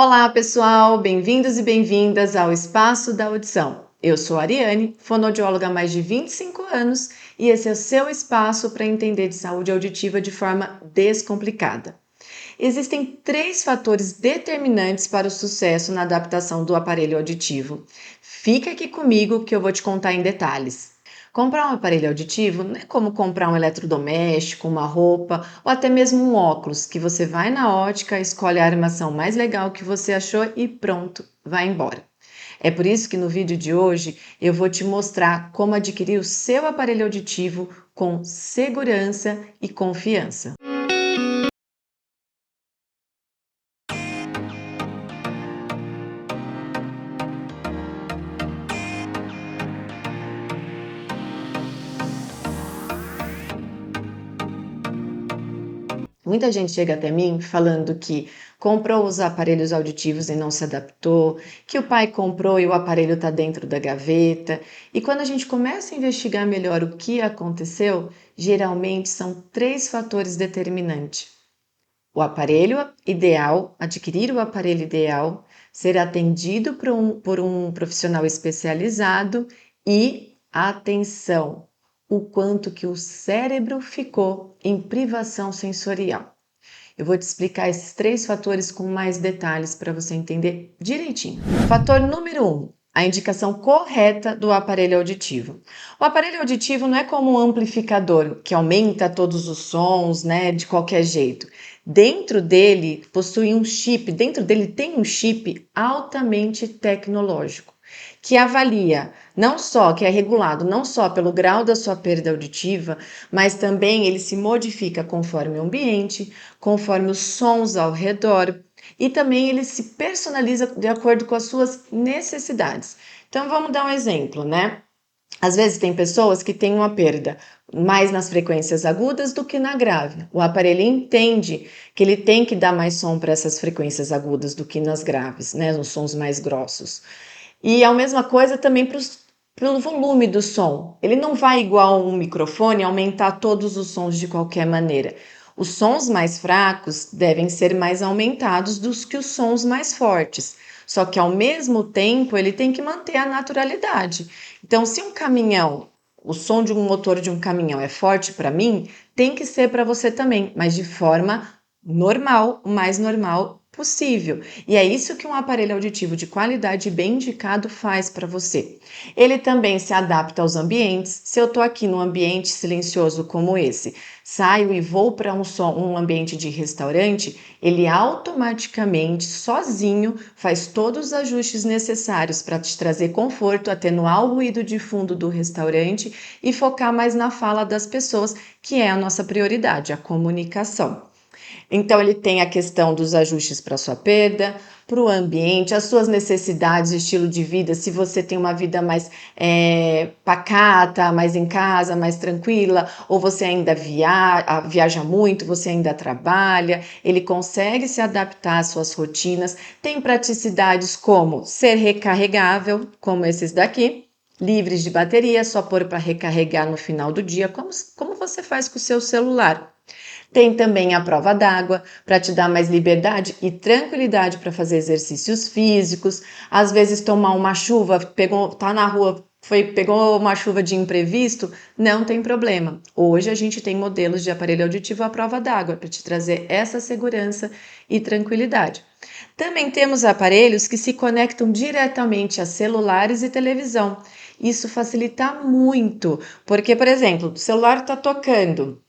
Olá, pessoal! Bem-vindos e bem-vindas ao Espaço da Audição. Eu sou a Ariane, fonoaudióloga há mais de 25 anos, e esse é o seu espaço para entender de saúde auditiva de forma descomplicada. Existem 3 fatores determinantes para o sucesso na adaptação do aparelho auditivo. Fica aqui comigo que eu vou te contar em detalhes. Comprar um aparelho auditivo não é como comprar um eletrodoméstico, uma roupa ou até mesmo um óculos, que você vai na ótica, escolhe a armação mais legal que você achou e pronto, vai embora. É por isso que no vídeo de hoje eu vou te mostrar como adquirir o seu aparelho auditivo com segurança e confiança. Muita gente chega até mim falando que comprou os aparelhos auditivos e não se adaptou, que o pai comprou e o aparelho está dentro da gaveta. E quando a gente começa a investigar melhor o que aconteceu, geralmente são 3 fatores determinantes. O aparelho ideal, adquirir o aparelho ideal, ser atendido por um profissional especializado e atenção, o quanto que o cérebro ficou em privação sensorial. Eu vou te explicar esses 3 fatores com mais detalhes para você entender direitinho. Fator número 1. A indicação correta do aparelho auditivo. O aparelho auditivo não é como um amplificador que aumenta todos os sons, né, de qualquer jeito. Dentro dele possui um chip, dentro dele tem um chip altamente tecnológico que avalia não só, que é regulado não só pelo grau da sua perda auditiva, mas também ele se modifica conforme o ambiente, conforme os sons ao redor, e também ele se personaliza de acordo com as suas necessidades. Então vamos dar um exemplo, né? Às vezes tem pessoas que têm uma perda mais nas frequências agudas do que na grave. O aparelho entende que ele tem que dar mais som para essas frequências agudas do que nas graves, né? Nos sons mais grossos. E a mesma coisa também pelo volume do som. Ele não vai igual um microfone aumentar todos os sons de qualquer maneira. Os sons mais fracos devem ser mais aumentados do que os sons mais fortes. Só que ao mesmo tempo ele tem que manter a naturalidade. Então, se um caminhão, o som de um motor de um caminhão é forte para mim, tem que ser para você também, mas de forma normal, o mais normal possível. E é isso que um aparelho auditivo de qualidade bem indicado faz para você. Ele também se adapta aos ambientes. Se eu estou aqui num ambiente silencioso como esse, saio e vou para um ambiente de restaurante, ele automaticamente, sozinho, faz todos os ajustes necessários para te trazer conforto, atenuar o ruído de fundo do restaurante e focar mais na fala das pessoas, que é a nossa prioridade, a comunicação. Então, ele tem a questão dos ajustes para sua perda, para o ambiente, as suas necessidades, o estilo de vida, se você tem uma vida mais pacata, mais em casa, mais tranquila, ou você ainda viaja muito, você ainda trabalha, ele consegue se adaptar às suas rotinas, tem praticidades como ser recarregável, como esses daqui, livres de bateria, só pôr para recarregar no final do dia, como você faz com o seu celular. Tem também a prova d'água para te dar mais liberdade e tranquilidade para fazer exercícios físicos. Às vezes tomar uma chuva, tá na rua, pegou uma chuva de imprevisto, não tem problema. Hoje a gente tem modelos de aparelho auditivo à prova d'água para te trazer essa segurança e tranquilidade. Também temos aparelhos que se conectam diretamente a celulares e televisão. Isso facilita muito, porque, por exemplo, o celular está tocando.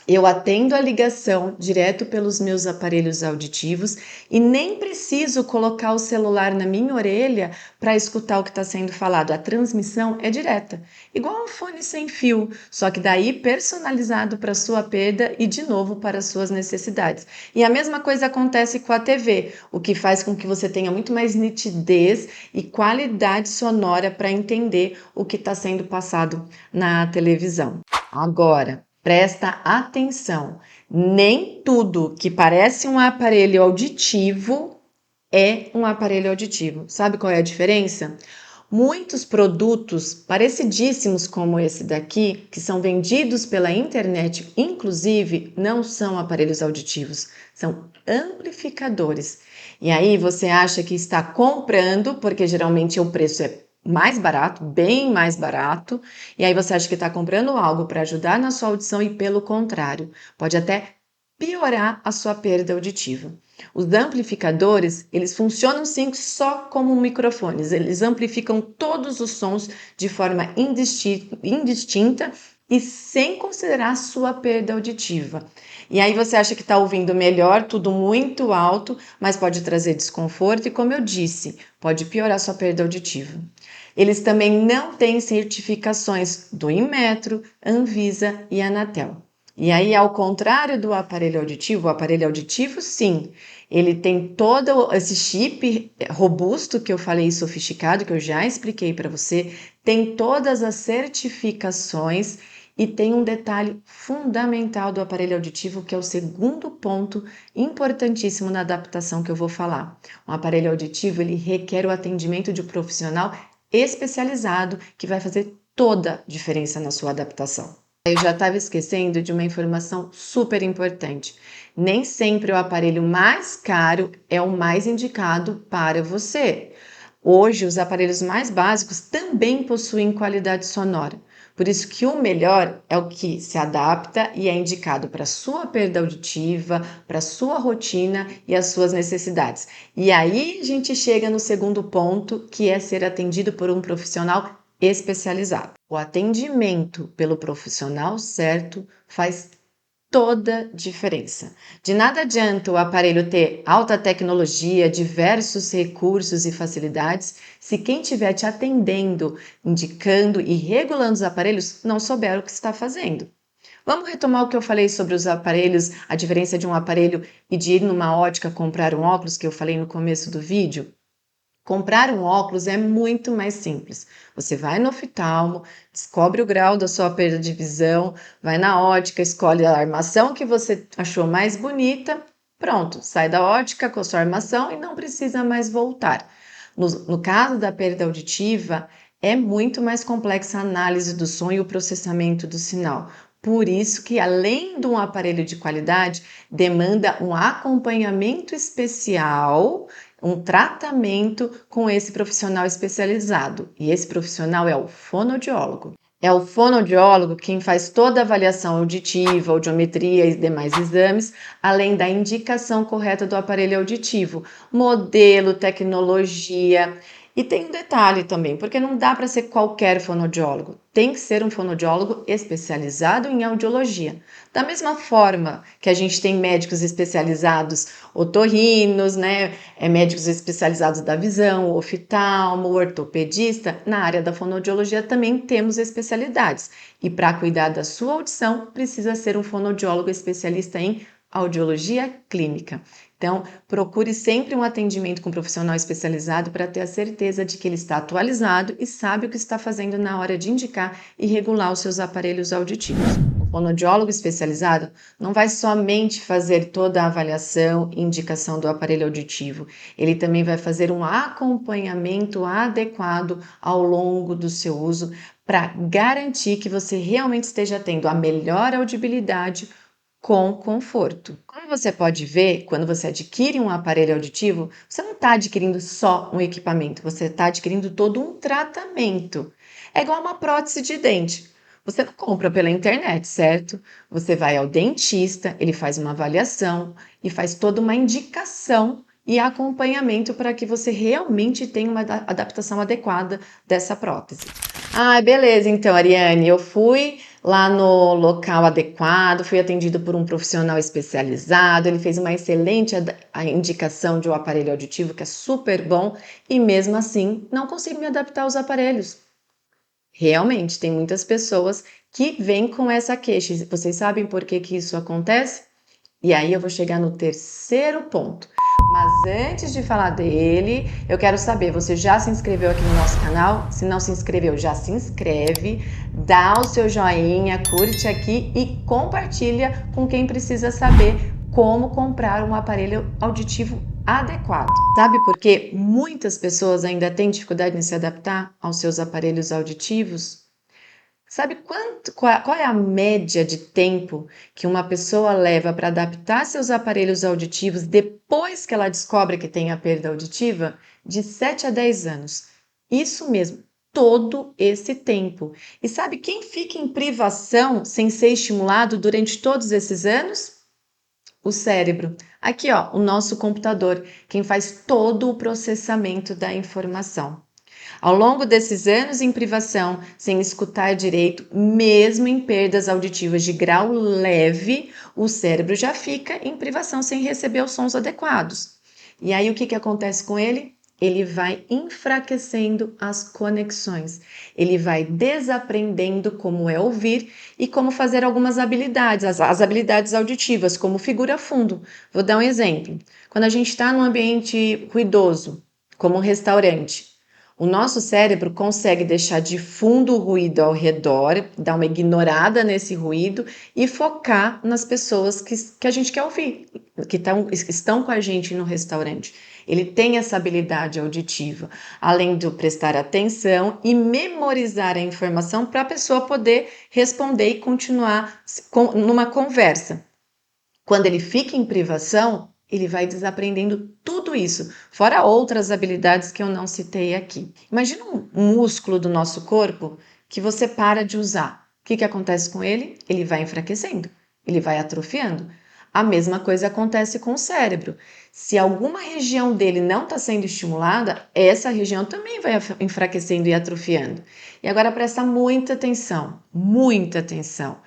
Eu atendo a ligação direto pelos meus aparelhos auditivos e nem preciso colocar o celular na minha orelha para escutar o que está sendo falado. A transmissão é direta, igual um fone sem fio, só que daí personalizado para sua perda e de novo para as suas necessidades. E a mesma coisa acontece com a TV, o que faz com que você tenha muito mais nitidez e qualidade sonora para entender o que está sendo passado na televisão. Agora, presta atenção, nem tudo que parece um aparelho auditivo é um aparelho auditivo. Sabe qual é a diferença? Muitos produtos parecidíssimos como esse daqui, que são vendidos pela internet, inclusive, não são aparelhos auditivos, são amplificadores. E aí você acha que está comprando, porque geralmente o preço é mais barato, bem mais barato, e aí você acha que está comprando algo para ajudar na sua audição e pelo contrário, pode até piorar a sua perda auditiva. Os amplificadores, eles funcionam sim só como microfones, eles amplificam todos os sons de forma indistinta e sem considerar a sua perda auditiva. E aí você acha que está ouvindo melhor, tudo muito alto, mas pode trazer desconforto e, como eu disse, pode piorar sua perda auditiva. Eles também não têm certificações do Inmetro, Anvisa e Anatel. E aí, ao contrário do aparelho auditivo, o aparelho auditivo, sim, ele tem todo esse chip robusto que eu falei, sofisticado, que eu já expliquei para você, tem todas as certificações e tem um detalhe fundamental do aparelho auditivo, que é o segundo ponto importantíssimo na adaptação que eu vou falar. Um aparelho auditivo, ele requer o atendimento de um profissional especializado que vai fazer toda a diferença na sua adaptação. Eu já estava esquecendo de uma informação super importante. Nem sempre o aparelho mais caro é o mais indicado para você. Hoje, os aparelhos mais básicos também possuem qualidade sonora. Por isso que o melhor é o que se adapta e é indicado para a sua perda auditiva, para a sua rotina e as suas necessidades. E aí a gente chega no segundo ponto, que é ser atendido por um profissional especializado. O atendimento pelo profissional certo faz toda diferença. De nada adianta o aparelho ter alta tecnologia, diversos recursos e facilidades, se quem estiver te atendendo, indicando e regulando os aparelhos não souber o que está fazendo. Vamos retomar o que eu falei sobre os aparelhos, a diferença de um aparelho e de ir numa ótica comprar um óculos que eu falei no começo do vídeo? Comprar um óculos é muito mais simples. Você vai no oftalmo, descobre o grau da sua perda de visão, vai na ótica, escolhe a armação que você achou mais bonita, pronto, sai da ótica com a sua armação e não precisa mais voltar. No caso da perda auditiva, é muito mais complexa a análise do som e o processamento do sinal. Por isso que, além de um aparelho de qualidade, demanda um acompanhamento especial, um tratamento com esse profissional especializado. E esse profissional é o fonoaudiólogo. É o fonoaudiólogo quem faz toda a avaliação auditiva, audiometria e demais exames, além da indicação correta do aparelho auditivo, modelo, tecnologia. E tem um detalhe também, porque não dá para ser qualquer fonoaudiólogo. Tem que ser um fonoaudiólogo especializado em audiologia. Da mesma forma que a gente tem médicos especializados otorrinos, né? Médicos especializados da visão, oftalmo, ortopedista, na área da fonoaudiologia também temos especialidades. E para cuidar da sua audição, precisa ser um fonoaudiólogo especialista em audiologia clínica. Então, procure sempre um atendimento com um profissional especializado para ter a certeza de que ele está atualizado e sabe o que está fazendo na hora de indicar e regular os seus aparelhos auditivos. O fonoaudiólogo especializado não vai somente fazer toda a avaliação e indicação do aparelho auditivo, ele também vai fazer um acompanhamento adequado ao longo do seu uso para garantir que você realmente esteja tendo a melhor audibilidade com conforto. Como você pode ver, quando você adquire um aparelho auditivo, você não está adquirindo só um equipamento, você está adquirindo todo um tratamento. É igual uma prótese de dente. Você não compra pela internet, certo? Você vai ao dentista, ele faz uma avaliação e faz toda uma indicação e acompanhamento para que você realmente tenha uma adaptação adequada dessa prótese. Ah, beleza, então, Ariane, eu fui lá no local adequado, fui atendido por um profissional especializado, ele fez uma excelente indicação de um aparelho auditivo que é super bom e mesmo assim não consigo me adaptar aos aparelhos. Realmente, tem muitas pessoas que vêm com essa queixa. Vocês sabem por que que isso acontece? E aí eu vou chegar no terceiro ponto. Mas antes de falar dele, eu quero saber, você já se inscreveu aqui no nosso canal? Se não se inscreveu, já se inscreve, dá o seu joinha, curte aqui e compartilha com quem precisa saber como comprar um aparelho auditivo adequado. Sabe por que muitas pessoas ainda têm dificuldade em se adaptar aos seus aparelhos auditivos? Sabe qual é a média de tempo que uma pessoa leva para adaptar seus aparelhos auditivos depois que ela descobre que tem a perda auditiva? De 7 a 10 anos. Isso mesmo, todo esse tempo. E sabe quem fica em privação sem ser estimulado durante todos esses anos? O cérebro. Aqui, ó, o nosso computador, quem faz todo o processamento da informação. Ao longo desses anos em privação, sem escutar direito, mesmo em perdas auditivas de grau leve, o cérebro já fica em privação sem receber os sons adequados. E aí o que acontece com ele? Ele vai enfraquecendo as conexões, ele vai desaprendendo como é ouvir e como fazer algumas habilidades, as habilidades auditivas, como figura fundo. Vou dar um exemplo. Quando a gente está num ambiente ruidoso, como um restaurante, o nosso cérebro consegue deixar de fundo o ruído ao redor, dar uma ignorada nesse ruído e focar nas pessoas que a gente quer ouvir, que estão com a gente no restaurante. Ele tem essa habilidade auditiva, além de prestar atenção e memorizar a informação para a pessoa poder responder e continuar numa conversa. Quando ele fica em privação, ele vai desaprendendo tudo isso, fora outras habilidades que eu não citei aqui. Imagina um músculo do nosso corpo que você para de usar. O que acontece com ele? Ele vai enfraquecendo, ele vai atrofiando. A mesma coisa acontece com o cérebro. Se alguma região dele não está sendo estimulada, essa região também vai enfraquecendo e atrofiando. E agora presta muita atenção, muita atenção.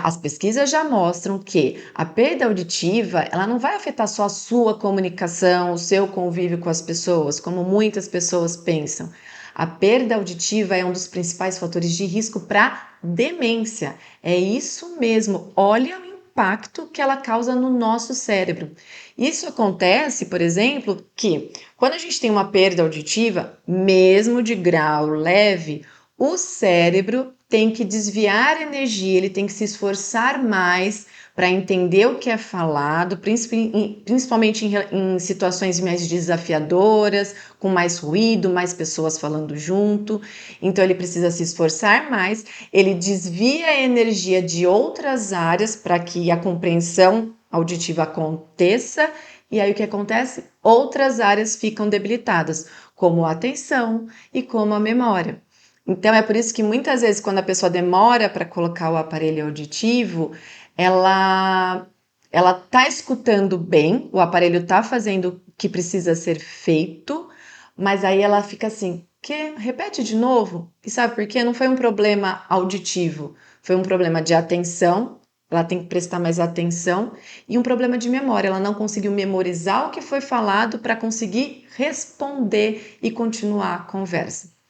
As pesquisas já mostram que a perda auditiva, ela não vai afetar só a sua comunicação, o seu convívio com as pessoas, como muitas pessoas pensam. A perda auditiva é um dos principais fatores de risco para demência. É isso mesmo. Olha o impacto que ela causa no nosso cérebro. Isso acontece, por exemplo, que quando a gente tem uma perda auditiva, mesmo de grau leve, o cérebro tem que desviar energia, ele tem que se esforçar mais para entender o que é falado, principalmente em situações mais desafiadoras, com mais ruído, mais pessoas falando junto. Então ele precisa se esforçar mais, ele desvia a energia de outras áreas para que a compreensão auditiva aconteça. E aí o que acontece? Outras áreas ficam debilitadas, como a atenção e como a memória. Então, é por isso que muitas vezes, quando a pessoa demora para colocar o aparelho auditivo, ela ela está escutando bem, o aparelho está fazendo o que precisa ser feito, mas aí ela fica assim, que repete de novo? E sabe por quê? Não foi um problema auditivo, foi um problema de atenção, ela tem que prestar mais atenção, e um problema de memória, ela não conseguiu memorizar o que foi falado para conseguir responder e continuar a conversa.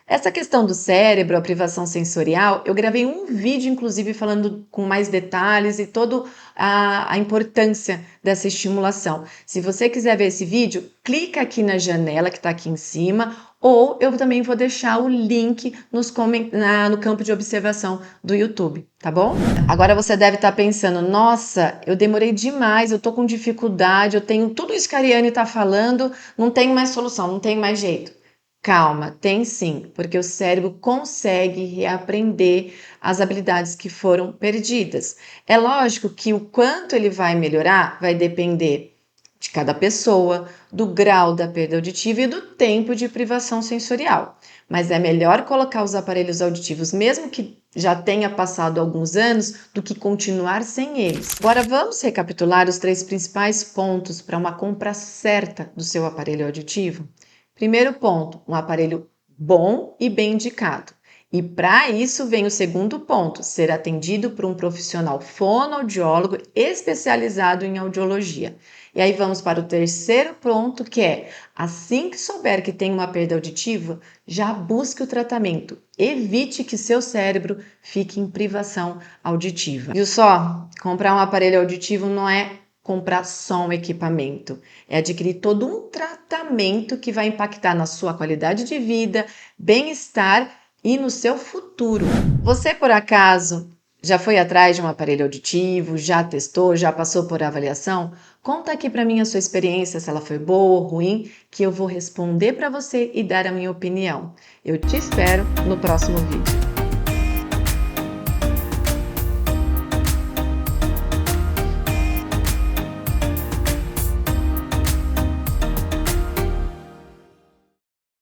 Essa questão do cérebro, a privação sensorial, eu gravei um vídeo, inclusive, falando com mais detalhes e toda a importância dessa estimulação. Se você quiser ver esse vídeo, clica aqui na janela que está aqui em cima, ou eu também vou deixar o link no campo de observação do YouTube, tá bom? Agora você deve estar pensando, nossa, eu demorei demais, eu tô com dificuldade, eu tenho tudo isso que a Ariane está falando, não tem mais solução, não tem mais jeito. Calma, tem sim, porque o cérebro consegue reaprender as habilidades que foram perdidas. É lógico que o quanto ele vai melhorar vai depender de cada pessoa, do grau da perda auditiva e do tempo de privação sensorial. Mas é melhor colocar os aparelhos auditivos, mesmo que já tenha passado alguns anos, do que continuar sem eles. Agora vamos recapitular os 3 principais pontos para uma compra certa do seu aparelho auditivo? Primeiro ponto, um aparelho bom e bem indicado. E para isso vem o segundo ponto, ser atendido por um profissional fonoaudiólogo especializado em audiologia. E aí vamos para o terceiro ponto, que é, assim que souber que tem uma perda auditiva, já busque o tratamento. Evite que seu cérebro fique em privação auditiva. Viu só? Comprar um aparelho auditivo não é comprar só um equipamento, é adquirir todo um tratamento que vai impactar na sua qualidade de vida, bem-estar e no seu futuro. Você, por acaso, já foi atrás de um aparelho auditivo, já testou, já passou por avaliação? Conta aqui para mim a sua experiência, se ela foi boa ou ruim, que eu vou responder para você e dar a minha opinião. Eu te espero no próximo vídeo.